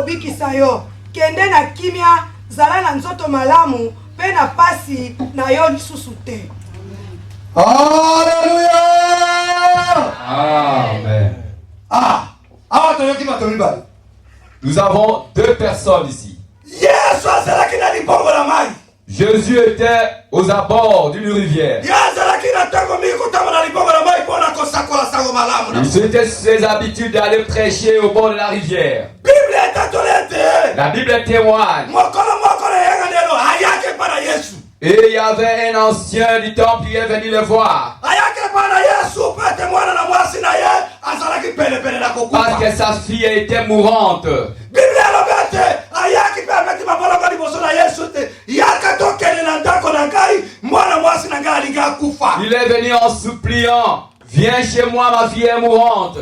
kobikisa yo. Kende na kimia, zala na nzoto malamu, pe na pasi na yo lisusu te. Alléluia. Amen. Nous avons deux personnes ici. Jésus était aux abords d'une rivière. Il était ses habitudes d'aller prêcher au bord de la rivière. La Bible témoigne. Et il y avait un ancien du temple qui est venu le voir. Parce que sa fille était mourante. Il est venu en suppliant. Viens chez moi, ma fille est mourante.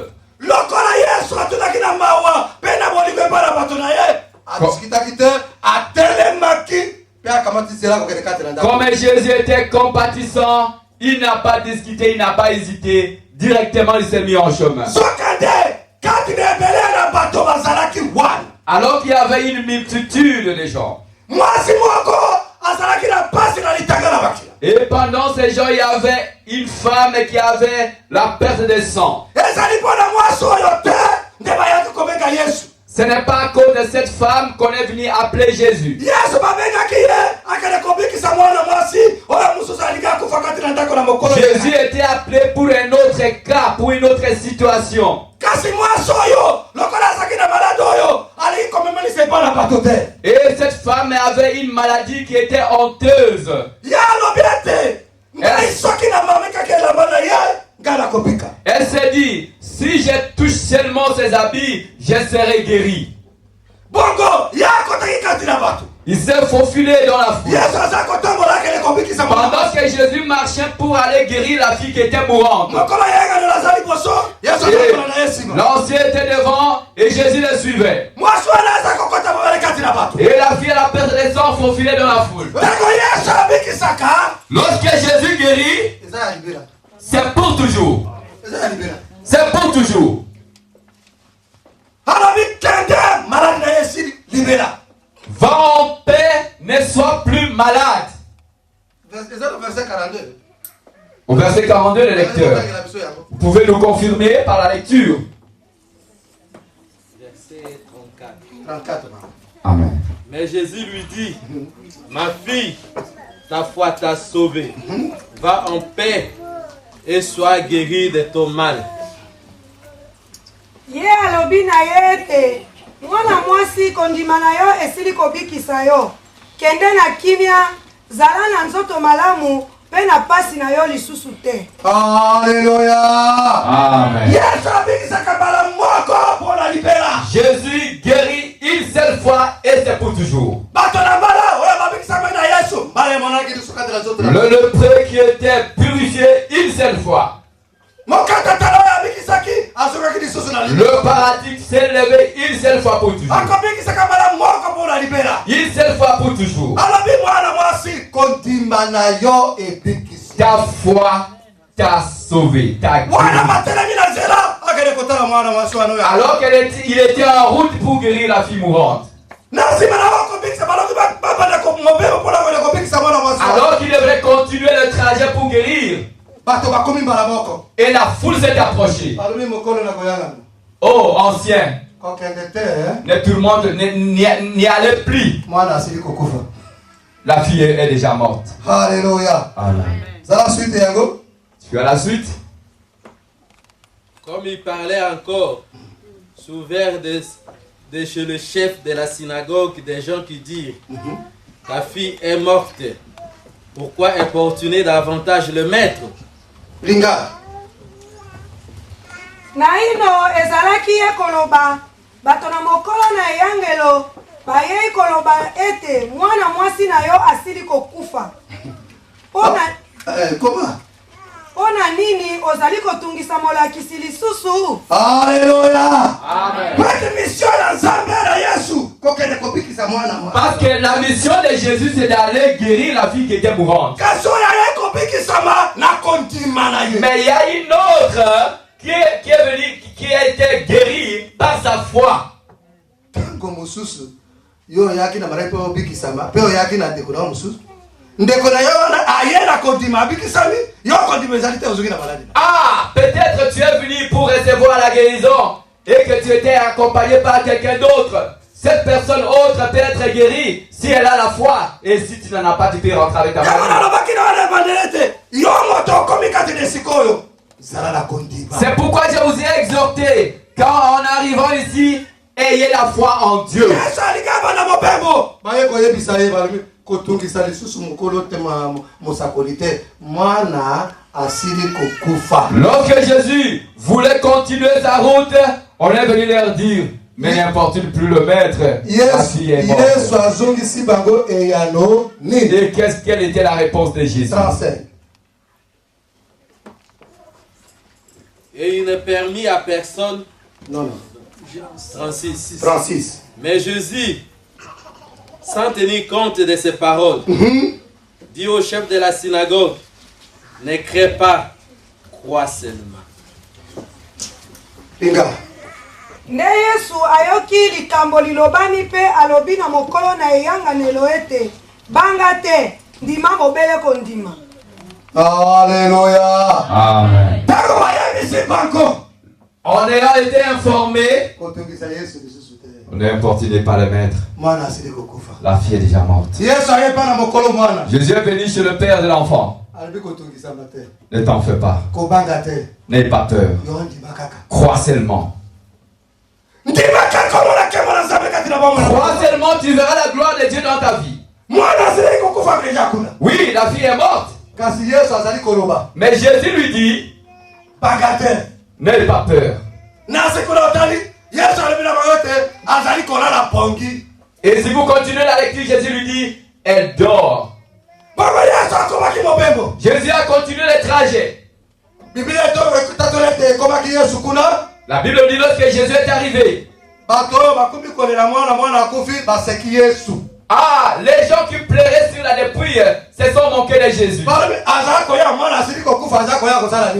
Comme Jésus était compatissant, il n'a pas discuté, il n'a pas hésité. Directement, il s'est mis en chemin. Alors qu'il y avait une multitude de gens. Et pendant ces gens, il y avait une femme qui avait la perte de sang. Ce n'est pas à cause de cette femme qu'on est venu appeler Jésus. Jésus était appelé pour un autre cas, pour une autre situation. Et cette femme avait une maladie qui était honteuse. Elle s'est dit, si je touche seulement ses habits, je serai guéri. Il s'est faufilé dans la foule. Pendant que Jésus marchait pour aller guérir la fille qui était mourante. L'ancien était devant et Jésus le suivait. Et la fille à la perte de sang faufilée dans la foule. Lorsque Jésus guérit, c'est pour toujours. C'est pour toujours. Va en paix, ne sois plus malade. Au verset 42, le lecteur. Vous pouvez nous confirmer par la lecture. Verset 34. Amen. Mais Jésus lui dit, ma fille, ta foi t'a sauvée. Va en paix et sois guérie de ton mal. Alobi na yete. Mwana mwasi kondima na yo esili kobikisa yo. Kende na kimia, zala na nzoto malamu, pe na pasi na yo lisusu te. Alléluia. Amen. Jésus guérit une seule fois et c'est pour toujours. Le lépreux qui était purifié une seule fois. Le paralytique s'est levé une seule fois pour toujours. Une seule fois pour toujours. Ta foi t'a sauvé, t'a guéri. Alors qu'il était en route pour guérir la fille mourante. Alors qu'il devait continuer le trajet pour guérir. Et la foule s'est approchée. Oh, ancien. Ne tout le monde n'y allait plus. La fille est déjà morte. Alléluia. Amen. Tu as la suite? Comme il parlait encore, s'ouvert de chez le chef de la synagogue des gens qui dirent, ta fille est morte. Pourquoi importuner davantage le maître? Linga. Naino ezalaki ekoloba, bato na mokolo na yangelo, baye koloba ete mwana mwasi na yo asili kokufa. Ona nini ozali kotungisa molakisi lisusu? Alléluia. Amen. Parce que la mission de Jésus c'est d'aller guérir la fille qui était mourante. Mais il y a une autre qui est venue, qui a été guérie par sa foi. ndeko mosusu yo yaki na mara pe obikisama pe oyaki na ndeko na mosusu ndeko na yo na ayena kondima abikisami yo kondima ezalite ozuki na maladi. Ah, peut-être tu es venu pour recevoir la guérison et que tu étais accompagné par quelqu'un d'autre. Cette personne autre peut être guérie si elle a la foi. Et si tu n'en as pas, tu peux rentrer avec ta maladie. C'est pourquoi je vous ai exhorté, quand en arrivant ici, ayez la foi en Dieu. Lorsque Jésus voulait continuer sa route, on est venu leur dire, mais n'importune plus le maître, la fille est morte. Et quelle était la réponse de Jésus? 35. Et il ne permit à personne. Non. 36. Mais Jésus, sans tenir compte de ses paroles, dit au chef de la synagogue, ne crée pas, crois seulement. nde Yesu ayoki likambo lilobami pe alobi na mokolo na eyanganelo ete banga te ndima mobele kondima. Alléluia. Amen. En ayant été informé, on est importuné par le maître. La fille est déjà morte. Jésus est venu chez le père de l'enfant. Ne t'en fais pas. N'aie pas peur. Crois seulement. Crois seulement, tu verras la gloire de Dieu dans ta vie. Oui, la fille est morte. Mais Jésus lui dit, n'aie pas peur. Et si vous continuez la lecture, Jésus lui dit, elle dort. Jésus a continué le trajet. La Bible dit lorsque Jésus est arrivé. Ah, les gens qui pleuraient sur la dépouille se sont moqués de Jésus.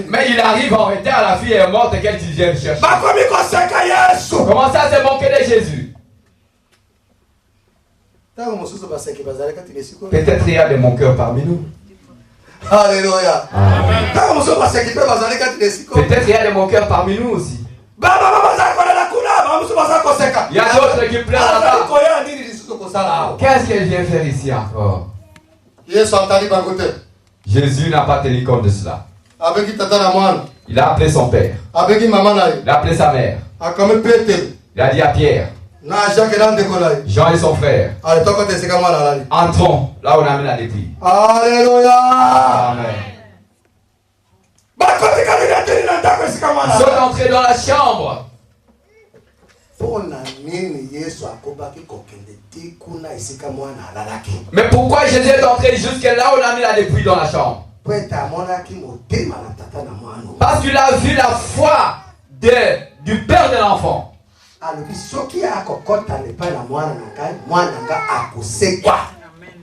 Mais il arrive en retard, la fille est morte, qu'elle vient chercher. Comment ça se moquer de Jésus? Peut-être il y a des moqueurs parmi nous. Alléluia. Peut-être il y a des moqueurs parmi nous aussi. Il y a d'autres qui pleurent là-bas. Qu'est-ce qu'elle vient faire ici encore? Jésus n'a pas tenu compte de cela. Il a appelé son père. Il a appelé sa mère. Il a dit à Pierre, Jean et son frère, entrons là où on a mis la dépouille. Alléluia. Amen. Ils sont entrés dans la chambre. Mais pourquoi Jésus est entré jusque là où on a mis la dépouille dans la chambre? Parce qu'il a vu la foi du père de l'enfant.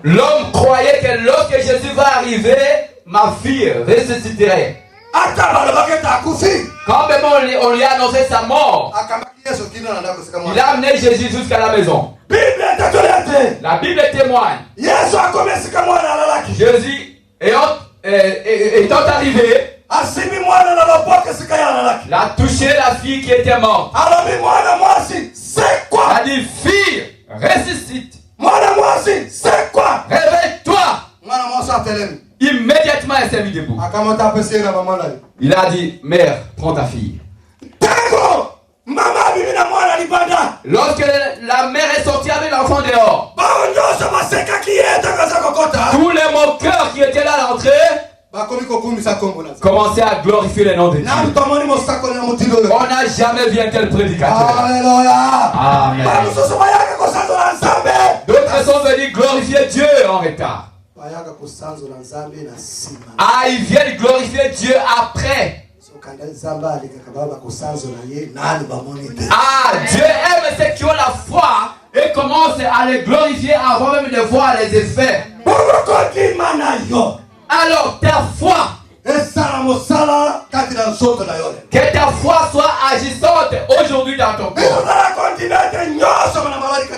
L'homme croyait que lorsque Jésus va arriver, ma fille ressusciterait. Quand même on lui a annoncé sa mort, il a amené Jésus jusqu'à la maison. La Bible témoigne. Jésus étant arrivé, il a touché la fille qui était morte. Il a dit, fille, ressuscite. Réveille-toi. Immédiatement, elle s'est mise debout. Il a dit, mère, prends ta fille. Lorsque la mère est sortie avec l'enfant dehors, tous les moqueurs qui étaient là à l'entrée commençaient à glorifier le nom de Dieu. On n'a jamais vu un tel prédicateur. Amen. D'autres sont venus glorifier Dieu en retard. Ah, ils viennent glorifier Dieu après. Ah, Dieu aime ceux qui ont la foi et commence à les glorifier avant même de voir les effets. Alors ta foi Que ta foi soit agissante aujourd'hui dans ton corps.